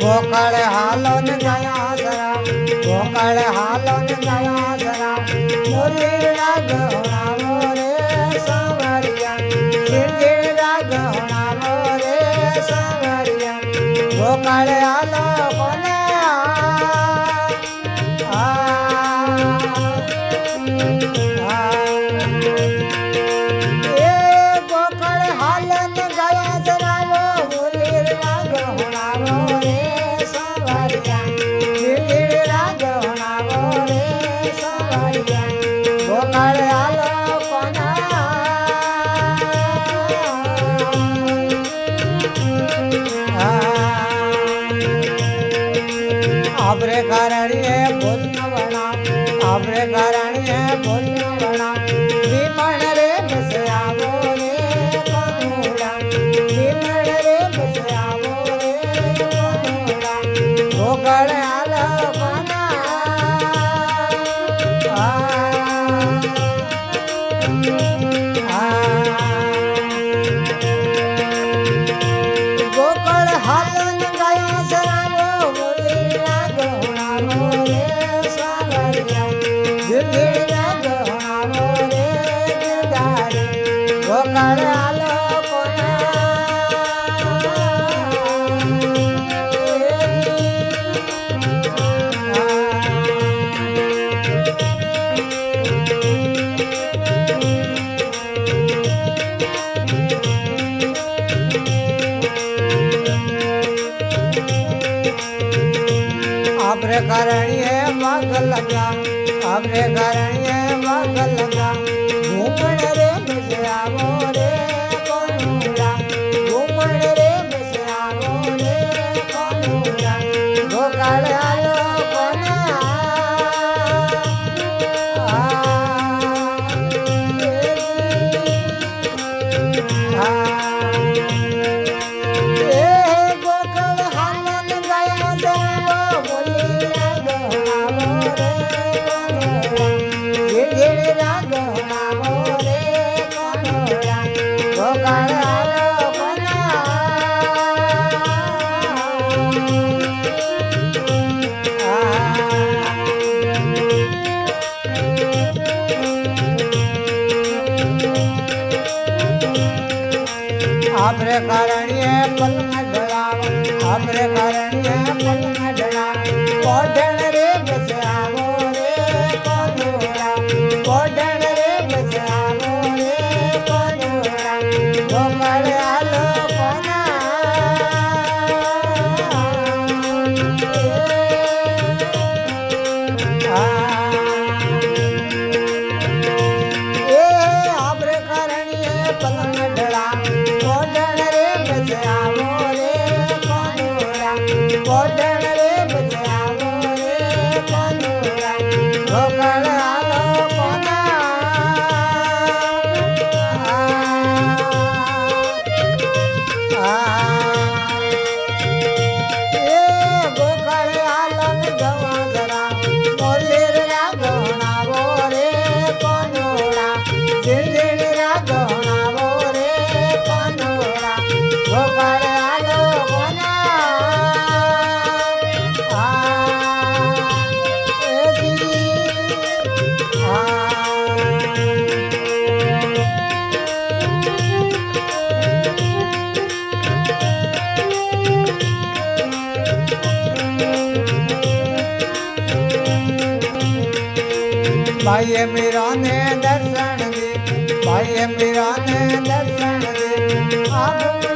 गोकळ हालो न गया जरा गोकळ हालो न गया जरा मुरली राग होणावो रे सांवरिया शिरडी राग होणावो रे सांवरिया गोकळ हालो कोने गोकळ हालन गया जरा वो मुरली राग होणावो रे सांवरिया शिरडी राग होणावो रे सांवरिया गोकळ हालो कोना आपरे कारण ये भूल न बना आपरे कारण ये भूल न बना विमण रे बसयावो रे कोनुड़ा विमण रे बसयावो रे कोनुड़ा गोकळ हालो कोना गोकळ हालन गया जरा वो मुरली राग होणावो रे सांवरिया शिरडी राग होणावो रे गिरधारी गोकळ हालो कोना आपरे कारण ये वाग लगा आपरे कारण ये वाग लगा घूमण रे बसयावो रे कोनुड़ा घूमण रे बसयावो रे कोनुड़ा गोकळ हालो कोना गोकळ हालन गया जरा मुरली राग होणावो रे कोनुड़ा शिरडी राग होणावो रे कोनुड़ा गोकळ हालो कोना आपरे कारण ये पल न ढळाव आपरे कारण ये पल न ढळाव कोढण रे बसयावो रे कोनुड़ा कोढण रे बसयावो रे कोनुड़ा गोकळ हालो कोना आपरे कारण ये पल न ढळाव कोढण रे बसयावो रे कोनुड़ा कोढण रे बसयावो रे कोनुड़ा गोकळ हालो कोना गोकळ हालन गया जरा मुरली राग होणावो रे कोनुड़ा शिरडी राग होणावो रे कोनुड़ा गोकळ हालो कोना भाई मीरा ने दर्शन दे भाई मीरा ने दर्शन दे आप